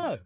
no.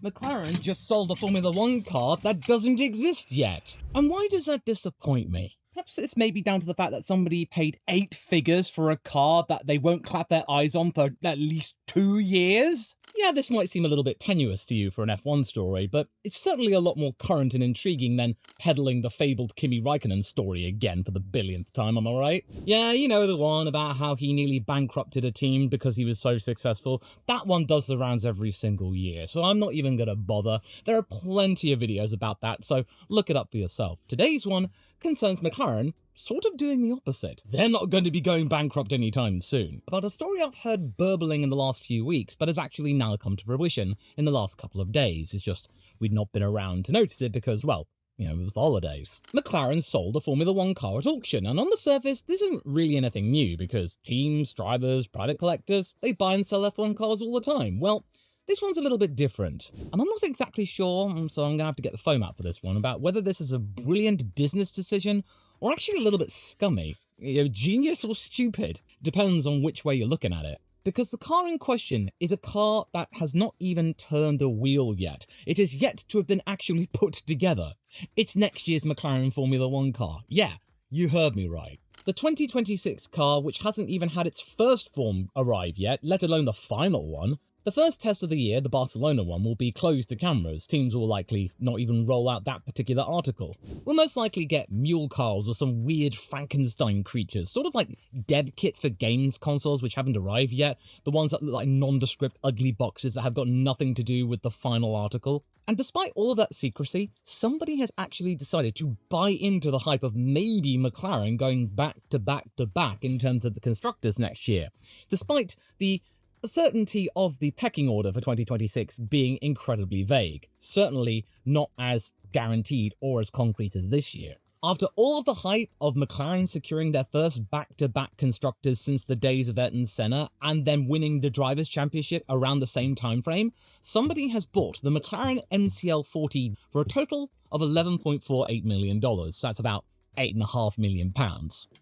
McLaren just sold a Formula One car that doesn't exist yet. And why does that disappoint me? Perhaps it's maybe down to the fact that somebody paid 8 figures for a car that they won't clap their eyes on for at least 2 years? Yeah, this might seem a little bit tenuous to you for an F1 story, but it's certainly a lot more current and intriguing than peddling the fabled Kimi Räikkönen story again for the billionth time, am I right? Yeah, you know, the one about how he nearly bankrupted a team because he was so successful. That one does the rounds every single year, so I'm not even gonna bother. There are plenty of videos about that, so look it up for yourself. Today's one concerns McLaren sort of doing the opposite. They're not going to be going bankrupt anytime soon. About a story I've heard burbling in the last few weeks, but has actually now come to fruition in the last couple of days. It's just we'd not been around to notice it because, well, you know, it was the holidays. McLaren sold a Formula One car at auction, and on the surface, this isn't really anything new because teams, drivers, private collectors, they buy and sell F1 cars all the time. Well, this one's a little bit different, and I'm not exactly sure, so I'm going to have to get the foam out for this one, about whether this is a brilliant business decision or actually a little bit scummy. You know, genius or stupid, depends on which way you're looking at it. Because the car in question is a car that has not even turned a wheel yet. It is yet to have been actually put together. It's next year's McLaren Formula One car. Yeah, you heard me right. The 2026 car, which hasn't even had its first form arrive yet, let alone the final one. The first test of the year, the Barcelona one, will be closed to cameras. Teams will likely not even roll out that particular article. We'll most likely get mule cars or some weird Frankenstein creatures, sort of like dev kits for games consoles which haven't arrived yet, the ones that look like nondescript ugly boxes that have got nothing to do with the final article. And despite all of that secrecy, somebody has actually decided to buy into the hype of maybe McLaren going back to back to back in terms of the constructors next year, despite the certainty of the pecking order for 2026 being incredibly vague, certainly not as guaranteed or as concrete as this year. After all of the hype of McLaren securing their first back-to-back constructors since the days of Ayrton Senna and then winning the Drivers' Championship around the same time frame, somebody has bought the McLaren MCL40 for a total of $11.48 million. That's about £8.5 million.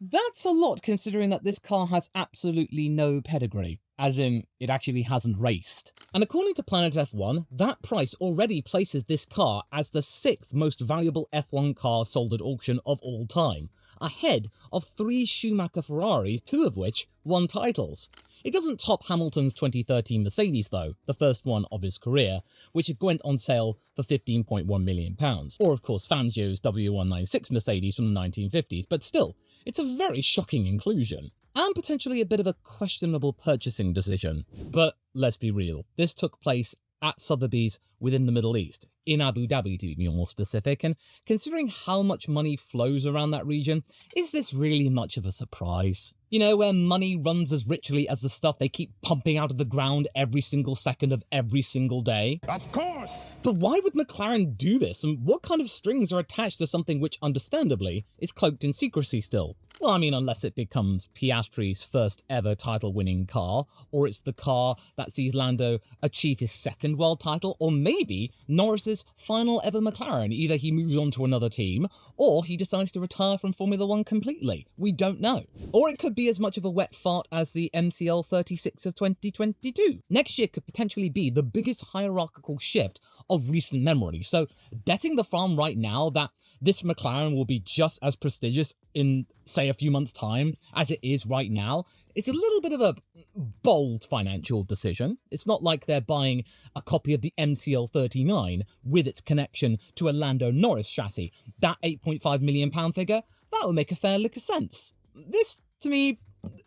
That's a lot considering that this car has absolutely no pedigree, as in, it actually hasn't raced. And according to Planet F1, that price already places this car as the 6th most valuable F1 car sold at auction of all time, ahead of 3 Schumacher Ferraris, 2 of which won titles. It doesn't top Hamilton's 2013 Mercedes though, the first one of his career, which went on sale for £15.1 million. Or of course Fangio's W196 Mercedes from the 1950s, but still, it's a very shocking inclusion. And potentially a bit of a questionable purchasing decision. But let's be real, this took place at Sotheby's within the Middle East, in Abu Dhabi to be more specific, and considering how much money flows around that region, is this really much of a surprise? You know, where money runs as richly as the stuff they keep pumping out of the ground every single second of every single day? Of course! But why would McLaren do this, and what kind of strings are attached to something which, understandably, is cloaked in secrecy still? Well, I mean, unless it becomes Piastri's first ever title-winning car, or it's the car that sees Lando achieve his second world title, or maybe Norris's final ever McLaren. Either he moves on to another team, or he decides to retire from Formula One completely. We don't know. Or it could be as much of a wet fart as the MCL 36 of 2022. Next year could potentially be the biggest hierarchical shift of recent memory, so betting the farm right now that this McLaren will be just as prestigious in, say, a few months' time as it is right now, is a little bit of a bold financial decision. It's not like they're buying a copy of the MCL 39 with its connection to a Lando Norris chassis. That £8.5 million figure, that would make a fair lick of sense. This, to me,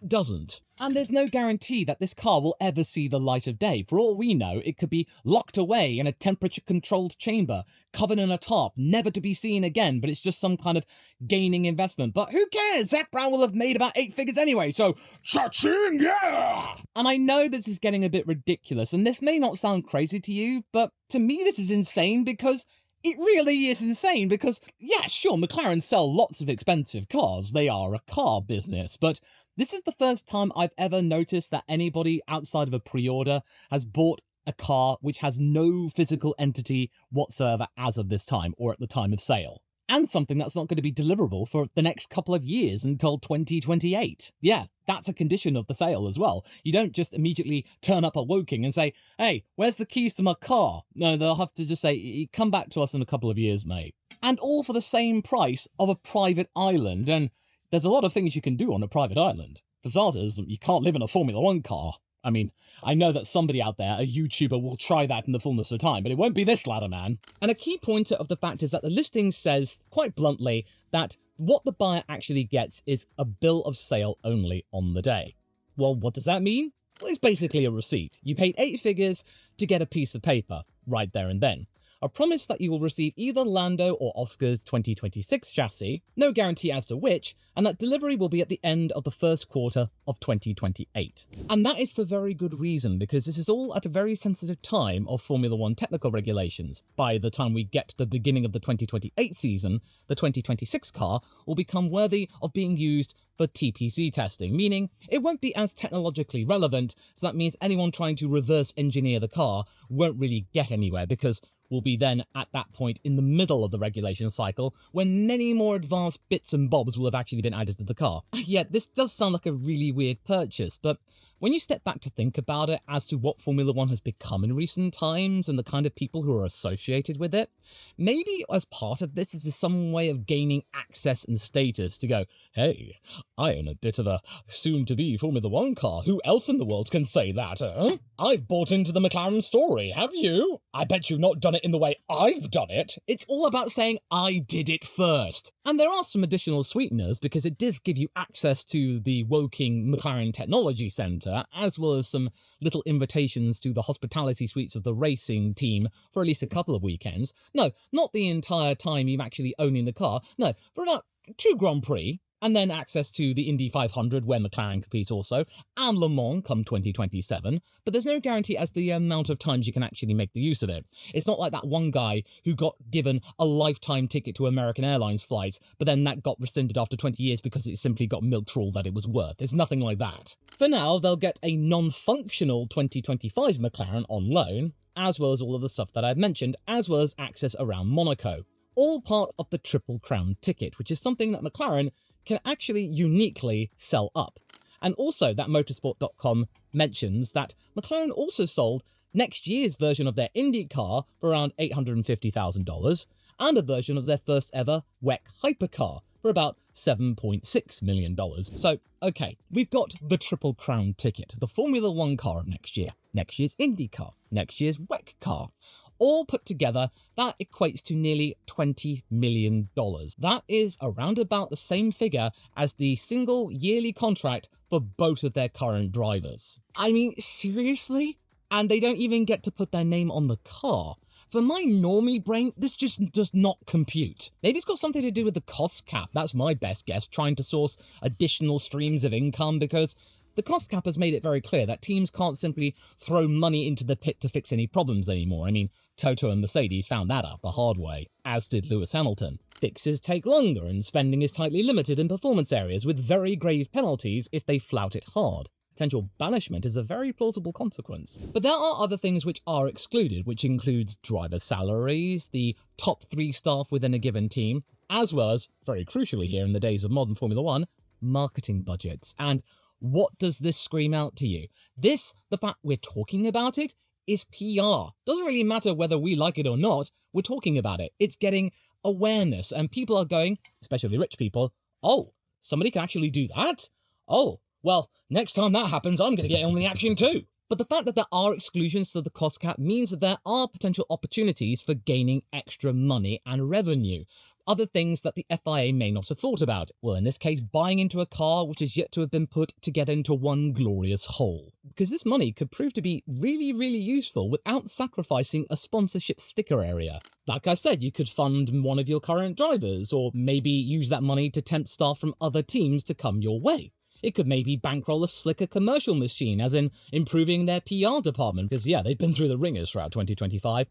doesn't. And there's no guarantee that this car will ever see the light of day. For all we know, it could be locked away in a temperature-controlled chamber, covered in a tarp, never to be seen again, but it's just some kind of gaining investment. But who cares? Zak Brown will have made about 8 figures anyway, so cha-ching, yeah! And I know this is getting a bit ridiculous, and this may not sound crazy to you, but to me this is insane because it really is insane because, yeah, sure, McLaren sell lots of expensive cars. They are a car business, but this is the first time I've ever noticed that anybody outside of a pre-order has bought a car which has no physical entity whatsoever as of this time or at the time of sale. and something that's not going to be deliverable for the next couple of years until 2028. Yeah, that's a condition of the sale as well. You don't just immediately turn up at Woking and say, hey, where's the keys to my car? No, they'll have to just say, come back to us in a couple of years, mate. And all for the same price of a private island. And there's a lot of things you can do on a private island. For starters, you can't live in a Formula One car. I mean, I know that somebody out there, a YouTuber, will try that in the fullness of time, but it won't be this ladder, man. And a key pointer of the fact is that the listing says, quite bluntly, that what the buyer actually gets is a bill of sale only on the day. Well, what does that mean? Well, it's basically a receipt. You paid 8 figures to get a piece of paper, right there and then. A promise that you will receive either Lando or Oscar's 2026 chassis, no guarantee as to which, and that delivery will be at the end of the first quarter of 2028. And that is for very good reason, because this is all at a very sensitive time of Formula One technical regulations. By the time we get to the beginning of the 2028 season, the 2026 car will become worthy of being used for TPC testing, meaning it won't be as technologically relevant, so that means anyone trying to reverse engineer the car won't really get anywhere, because we'll be then at that point in the middle of the regulation cycle when many more advanced bits and bobs will have actually been added to the car. Yeah, this does sound like a really weird purchase, but when you step back to think about it as to what Formula One has become in recent times and the kind of people who are associated with it, maybe as part of this is some way of gaining access and status to go, hey, I own a bit of a soon-to-be Formula One car. Who else in the world can say that, huh? I've bought into the McLaren story, have you? I bet you've not done it in the way I've done it. It's all about saying, I did it first. And there are some additional sweeteners because it does give you access to the Woking McLaren Technology Centre, as well as some little invitations to the hospitality suites of the racing team for at least a couple of weekends. No, not the entire time you're actually owning the car. No, for about 2 Grand Prix. And then access to the Indy 500, where McLaren competes also, and Le Mans come 2027, but there's no guarantee as to the amount of times you can actually make the use of it. It's not like that one guy who got given a lifetime ticket to American Airlines flights, but then that got rescinded after 20 years because it simply got milked for all that it was worth. It's nothing like that. For now, they'll get a non-functional 2025 McLaren on loan, as well as all of the stuff that I've mentioned, as well as access around Monaco. All part of the Triple Crown ticket, which is something that McLaren can actually uniquely sell up. And also that motorsport.com mentions that McLaren also sold next year's version of their Indycar for around $850,000 and a version of their first ever WEC hypercar for about $7.6 million. So, okay, we've got the Triple Crown ticket, the Formula One car of next year, next year's Indycar, next year's WEC car. All put together, that equates to nearly $20 million. That is around about the same figure as the single yearly contract for both of their current drivers. I mean, seriously? And they don't even get to put their name on the car. For my normie brain, this just does not compute. Maybe it's got something to do with the cost cap. That's my best guess, trying to source additional streams of income, because the cost cap has made it very clear that teams can't simply throw money into the pit to fix any problems anymore. I mean, Toto and Mercedes found that out the hard way, as did Lewis Hamilton. Fixes take longer and spending is tightly limited in performance areas with very grave penalties if they flout it hard. Potential banishment is a very plausible consequence. But there are other things which are excluded, which includes driver salaries, the top 3 staff within a given team, as well as, very crucially here in the days of modern Formula One, marketing budgets. And what does this scream out to you? This, the fact we're talking about it, is PR. Doesn't really matter whether we like it or not, we're talking about it. It's getting awareness, and people are going, especially rich people, oh, somebody can actually do that? Oh, well, next time that happens, I'm going to get on the action too. But the fact that there are exclusions to the cost cap means that there are potential opportunities for gaining extra money and revenue. Other things that the FIA may not have thought about. Well, in this case, buying into a car which is yet to have been put together into one glorious whole. Because this money could prove to be really, really useful without sacrificing a sponsorship sticker area. Like I said, you could fund one of your current drivers, or maybe use that money to tempt staff from other teams to come your way. It could maybe bankroll a slicker commercial machine, as in improving their PR department, because yeah, they've been through the ringers throughout 2025.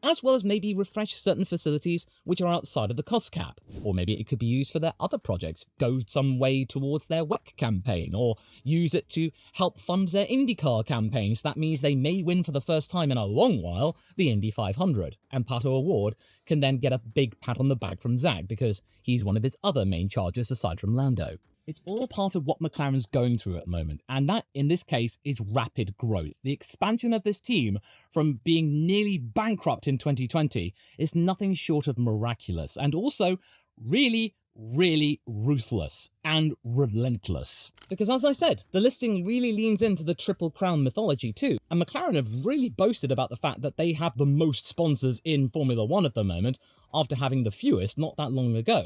as well as maybe refresh certain facilities which are outside of the cost cap. Or maybe it could be used for their other projects, go some way towards their WEC campaign, or use it to help fund their IndyCar campaigns. That means they may win for the first time in a long while the Indy 500, and Pato O'Ward can then get a big pat on the back from Zak because he's one of his other main chargers aside from Lando. It's all part of what McLaren's going through at the moment, and that, in this case, is rapid growth. The expansion of this team from being nearly bankrupt in 2020 is nothing short of miraculous, and also really, really ruthless and relentless. Because as I said, the listing really leans into the Triple Crown mythology too, and McLaren have really boasted about the fact that they have the most sponsors in Formula One at the moment, after having the fewest not that long ago,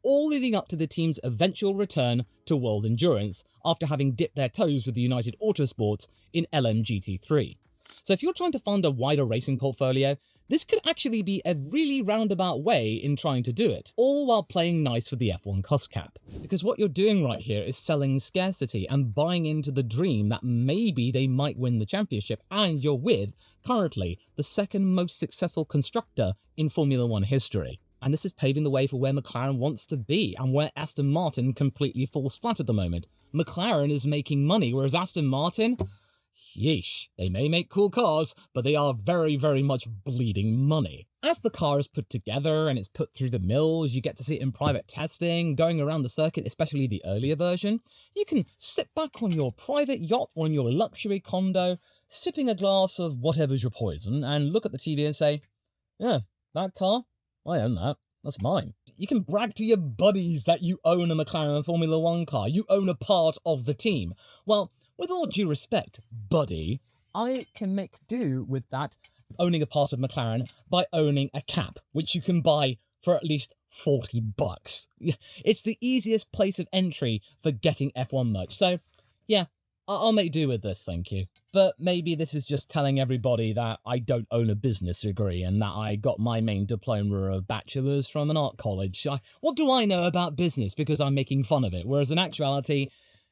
all leading up to the team's eventual return to World Endurance after having dipped their toes with the United Autosports in LMGT3. So if you're trying to fund a wider racing portfolio, this could actually be a really roundabout way in trying to do it, all while playing nice with the F1 cost cap. Because what you're doing right here is selling scarcity and buying into the dream that maybe they might win the championship, and you're with, currently, the second most successful constructor in Formula One history. And this is paving the way for where McLaren wants to be, and where Aston Martin completely falls flat at the moment. McLaren is making money, whereas Aston Martin, yeesh, they may make cool cars, but they are very, very much bleeding money. As the car is put together and it's put through the mills, you get to see it in private testing, going around the circuit, especially the earlier version. You can sit back on your private yacht or in your luxury condo, sipping a glass of whatever's your poison, and look at the TV and say, yeah, that car, I own that. That's mine. You can brag to your buddies that you own a McLaren Formula One car. You own a part of the team. Well, with all due respect, buddy, I can make do with that owning a part of McLaren by owning a cap, which you can buy for at least $40. It's the easiest place of entry for getting F1 merch. So, yeah, I'll make do with this, thank you. But maybe this is just telling everybody that I don't own a business degree and that I got my main diploma of bachelor's from an art college. What do I know about business because I'm making fun of it? Whereas in actuality,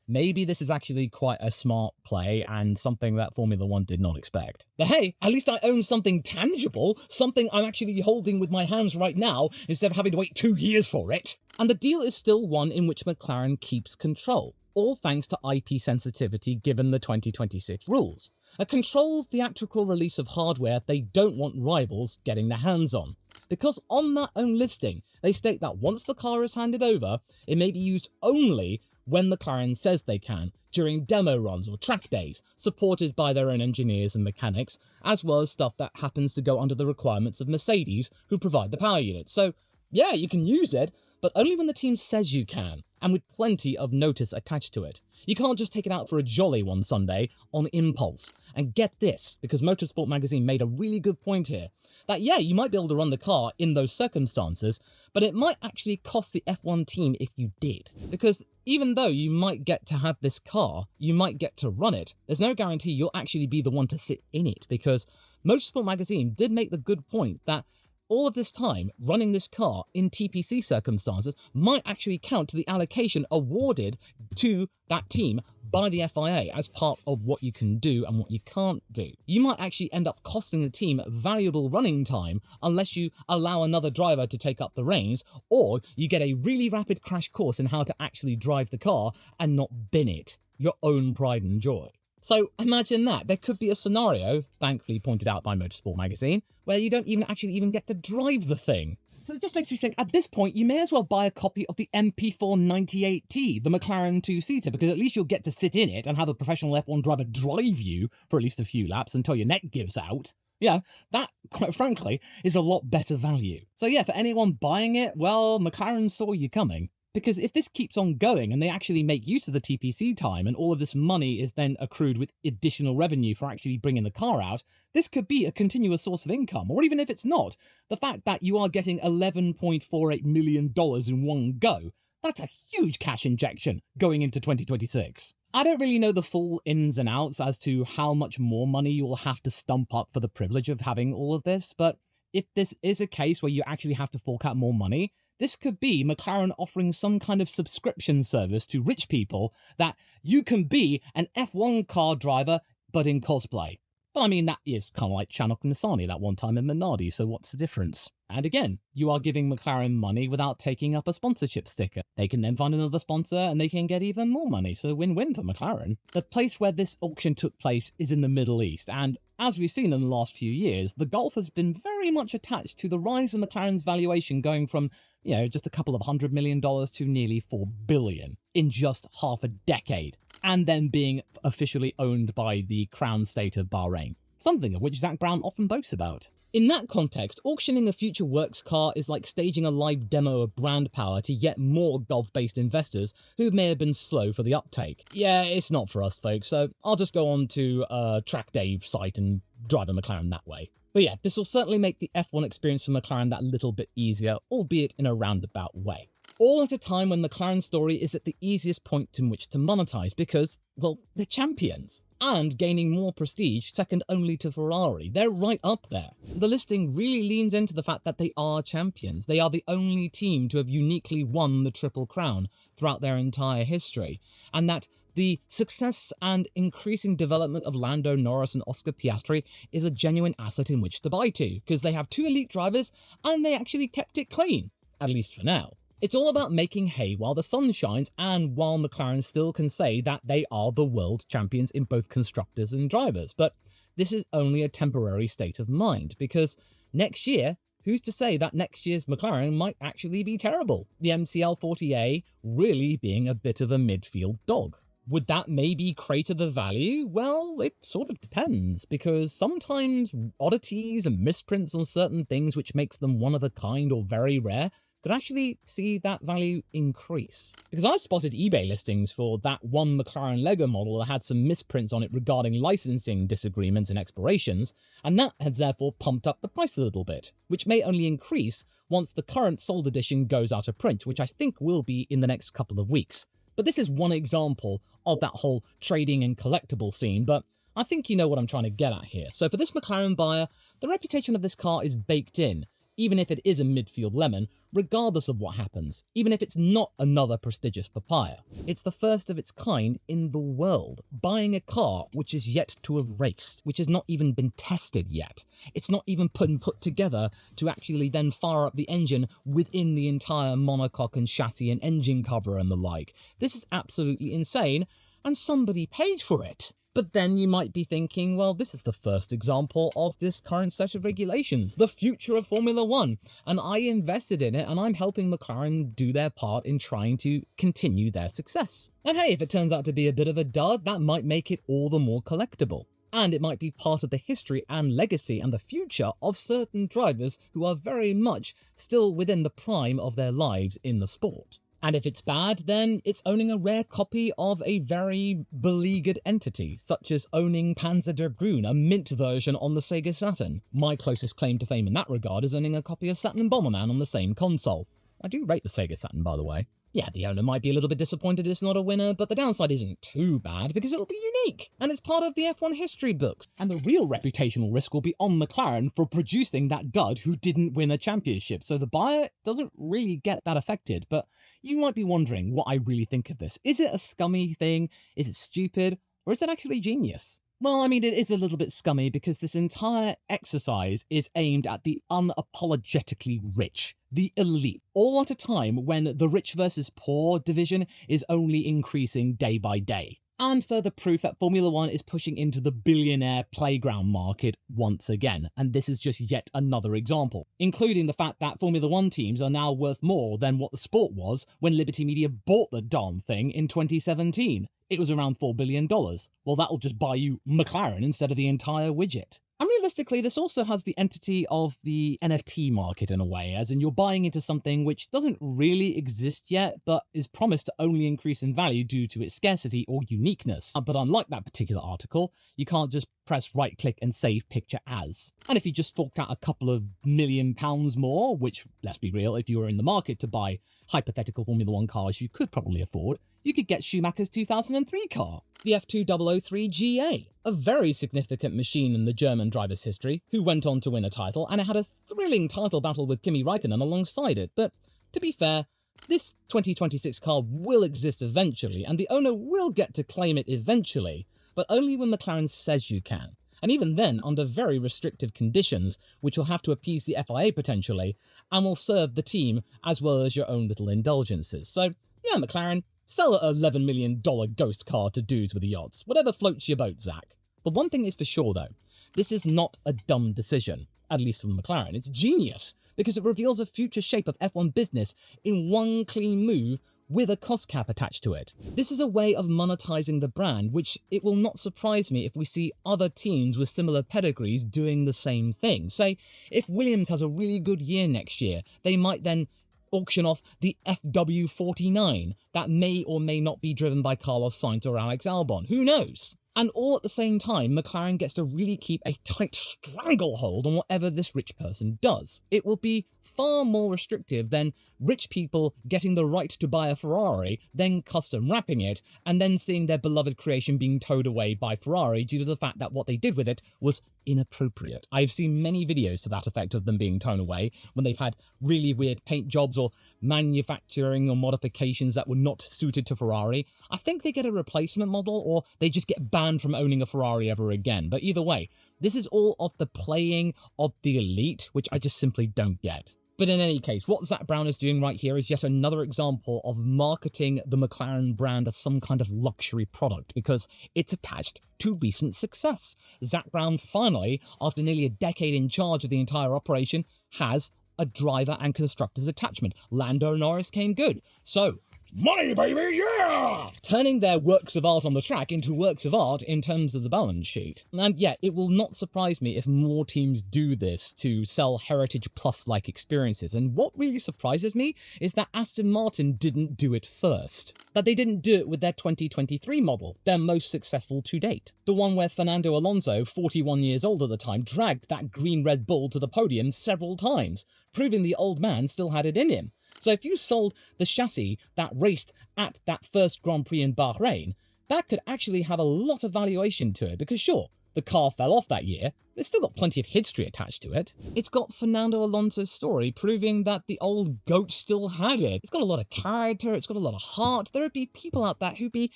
maybe this is actually quite a smart play and something that Formula One did not expect. But hey, at least I own something tangible, something I'm actually holding with my hands right now instead of having to wait 2 years for it. And the deal is still one in which McLaren keeps control, all thanks to IP sensitivity given the 2026 rules. A controlled theatrical release of hardware they don't want rivals getting their hands on. Because on that own listing, they state that once the car is handed over, it may be used only when McLaren says they can, during demo runs or track days, supported by their own engineers and mechanics, as well as stuff that happens to go under the requirements of Mercedes, who provide the power unit. So, yeah, you can use it, but only when the team says you can, and with plenty of notice attached to it. You can't just take it out for a jolly one Sunday on impulse. And get this, because Motorsport magazine made a really good point here, that yeah, you might be able to run the car in those circumstances, but it might actually cost the F1 team if you did. Because even though you might get to have this car, you might get to run it, there's no guarantee you'll actually be the one to sit in it, because Motorsport magazine did make the good point that all of this time, running this car in TPC circumstances might actually count to the allocation awarded to that team by the FIA as part of what you can do and what you can't do. You might actually end up costing the team valuable running time unless you allow another driver to take up the reins, or you get a really rapid crash course in how to actually drive the car and not bin it, your own pride and joy. So imagine that. There could be a scenario, thankfully pointed out by Motorsport magazine, where you don't even get to drive the thing. So it just makes me think, at this point, you may as well buy a copy of the MP498T, the McLaren two-seater, because at least you'll get to sit in it and have a professional F1 driver drive you for at least a few laps until your neck gives out. Yeah, that, quite frankly, is a lot better value. So yeah, for anyone buying it, well, McLaren saw you coming. Because if this keeps on going and they actually make use of the TPC time and all of this money is then accrued with additional revenue for actually bringing the car out, this could be a continuous source of income. Or even if it's not, the fact that you are getting $11.48 million in one go, that's a huge cash injection going into 2026. I don't really know the full ins and outs as to how much more money you will have to stump up for the privilege of having all of this, but if this is a case where you actually have to fork out more money, this could be McLaren offering some kind of subscription service to rich people that you can be an F1 car driver, but in cosplay. But I mean, that is kind of like Chanok and Nisani that one time in Minardi, so what's the difference? And again, you are giving McLaren money without taking up a sponsorship sticker. They can then find another sponsor and they can get even more money, so win-win for McLaren. The place where this auction took place is in the Middle East, and as we've seen in the last few years, the Gulf has been very much attached to the rise of McLaren's valuation going from, just a couple of $100 million to nearly $4 billion in just half a decade, and then being officially owned by the Crown State of Bahrain, something of which Zak Brown often boasts about. In that context, auctioning a future works car is like staging a live demo of brand power to yet more Gulf-based investors who may have been slow for the uptake. Yeah, it's not for us, folks, so I'll just go on to Track Dave's site and drive a McLaren that way. But yeah, this will certainly make the F1 experience for McLaren that little bit easier, albeit in a roundabout way. All at a time when McLaren's story is at the easiest point in which to monetize because, well, they're champions. And gaining more prestige, second only to Ferrari. They're right up there. The listing really leans into the fact that they are champions. They are the only team to have uniquely won the Triple Crown throughout their entire history. And that the success and increasing development of Lando Norris and Oscar Piastri is a genuine asset in which to buy to, because they have two elite drivers and they actually kept it clean, at least for now. It's all about making hay while the sun shines and while McLaren still can say that they are the world champions in both constructors and drivers. But this is only a temporary state of mind, because next year, who's to say that next year's McLaren might actually be terrible? The MCL 40A really being a bit of a midfield dog. Would that maybe crater the value? Well, it sort of depends, because sometimes oddities and misprints on certain things which makes them one of a kind or very rare could actually see that value increase. Because I spotted eBay listings for that one McLaren Lego model that had some misprints on it regarding licensing disagreements and expirations, and that has therefore pumped up the price a little bit, which may only increase once the current sold edition goes out of print, which I think will be in the next couple of weeks. But this is one example of that whole trading and collectible scene, but I think you know what I'm trying to get at here. So for this McLaren buyer, the reputation of this car is baked in, even if it is a midfield lemon, regardless of what happens, even if it's not another prestigious papaya. It's the first of its kind in the world, buying a car which is yet to have raced, which has not even been tested yet. It's not even put together to actually then fire up the engine within the entire monocoque and chassis and engine cover and the like. This is absolutely insane, and somebody paid for it. But then you might be thinking, well, this is the first example of this current set of regulations, the future of Formula One, and I invested in it and I'm helping McLaren do their part in trying to continue their success. And hey, if it turns out to be a bit of a dud, that might make it all the more collectible. And it might be part of the history and legacy and the future of certain drivers who are very much still within the prime of their lives in the sport. And if it's bad, then it's owning a rare copy of a very beleaguered entity, such as owning Panzer Dragoon, a mint version on the Sega Saturn. My closest claim to fame in that regard is owning a copy of Saturn Bomberman on the same console. I do rate the Sega Saturn, by the way. Yeah, the owner might be a little bit disappointed it's not a winner, but the downside isn't too bad because it'll be unique, and it's part of the F1 history books. And the real reputational risk will be on McLaren for producing that dud who didn't win a championship, so the buyer doesn't really get that affected. But you might be wondering what I really think of this. Is it a scummy thing? Is it stupid? Or is it actually genius? Well, I mean, it is a little bit scummy because this entire exercise is aimed at the unapologetically rich, the elite, all at a time when the rich versus poor division is only increasing day by day. And further proof that Formula One is pushing into the billionaire playground market once again, and this is just yet another example, including the fact that Formula One teams are now worth more than what the sport was when Liberty Media bought the darn thing in 2017. It was around $4 billion. Well, that'll just buy you McLaren instead of the entire widget. And realistically, this also has the entity of the NFT market in a way, as in you're buying into something which doesn't really exist yet, but is promised to only increase in value due to its scarcity or uniqueness. But unlike that particular article, you can't just press right-click and save picture as. And if you just forked out a couple of £1 million more, which, let's be real, if you were in the market to buy hypothetical Formula One cars you could probably afford, you could get Schumacher's 2003 car, the F2003 GA, a very significant machine in the German driver's history, who went on to win a title, and it had a thrilling title battle with Kimi Raikkonen alongside it. But to be fair, this 2026 car will exist eventually, and the owner will get to claim it eventually, but only when McLaren says you can. And even then, under very restrictive conditions, which will have to appease the FIA potentially, and will serve the team as well as your own little indulgences. So, yeah, McLaren, sell an $11 million ghost car to dudes with yachts. Whatever floats your boat, Zach. But one thing is for sure, though. This is not a dumb decision, at least from McLaren. It's genius, because it reveals a future shape of F1 business in one clean move with a cost cap attached to it. This is a way of monetizing the brand, which it will not surprise me if we see other teams with similar pedigrees doing the same thing. Say, if Williams has a really good year next year, they might then auction off the FW49 that may or may not be driven by Carlos Sainz or Alex Albon. Who knows? And all at the same time, McLaren gets to really keep a tight stranglehold on whatever this rich person does. It will be far more restrictive than rich people getting the right to buy a Ferrari, then custom wrapping it, and then seeing their beloved creation being towed away by Ferrari due to the fact that what they did with it was inappropriate. I've seen many videos to that effect of them being towed away when they've had really weird paint jobs or manufacturing or modifications that were not suited to Ferrari. I think they get a replacement model or they just get banned from owning a Ferrari ever again. But either way, this is all of the playing of the elite, which I just simply don't get. But in any case, what Zak Brown is doing right here is yet another example of marketing the McLaren brand as some kind of luxury product because it's attached to recent success. Zak Brown finally, after nearly a decade in charge of the entire operation, has a driver and constructors attachment. Lando Norris came good. So, money, baby, yeah! Turning their works of art on the track into works of art in terms of the balance sheet. And yeah, it will not surprise me if more teams do this to sell Heritage Plus-like experiences. And what really surprises me is that Aston Martin didn't do it first. That they didn't do it with their 2023 model, their most successful to date. The one where Fernando Alonso, 41 years old at the time, dragged that green Red Bull to the podium several times, proving the old man still had it in him. So if you sold the chassis that raced at that first Grand Prix in Bahrain, that could actually have a lot of valuation to it, because sure, the car fell off that year, but it's still got plenty of history attached to it. It's got Fernando Alonso's story proving that the old goat still had it. It's got a lot of character, it's got a lot of heart. There would be people out there who'd be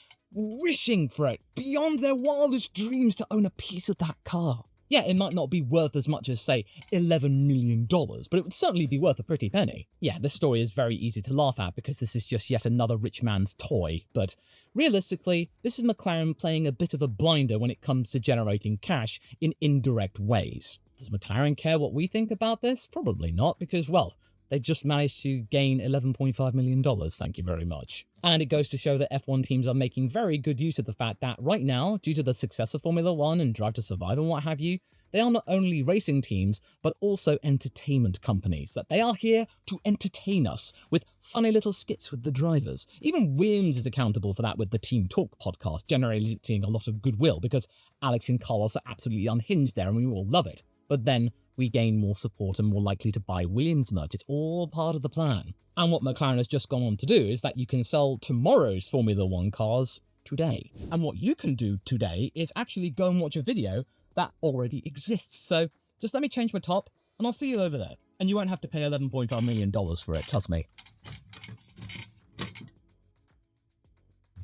wishing for it, beyond their wildest dreams, to own a piece of that car. Yeah, it might not be worth as much as, say, $11 million, but it would certainly be worth a pretty penny. Yeah, this story is very easy to laugh at because this is just yet another rich man's toy, but realistically, this is McLaren playing a bit of a blinder when it comes to generating cash in indirect ways. Does McLaren care what we think about this? Probably not, because, well, they've just managed to gain $11.5 million, thank you very much. And it goes to show that F1 teams are making very good use of the fact that right now, due to the success of Formula 1 and Drive to Survive and what have you, they are not only racing teams, but also entertainment companies. That they are here to entertain us with funny little skits with the drivers. Even Williams is accountable for that with the Team Talk podcast, generating a lot of goodwill because Alex and Carlos are absolutely unhinged there and we all love it. But then we gain more support and more likely to buy Williams merch. It's all part of the plan. And what McLaren has just gone on to do is that you can sell tomorrow's Formula 1 cars today. And what you can do today is actually go and watch a video that already exists. So just let me change my top and I'll see you over there. And you won't have to pay $11.5 million for it, trust me.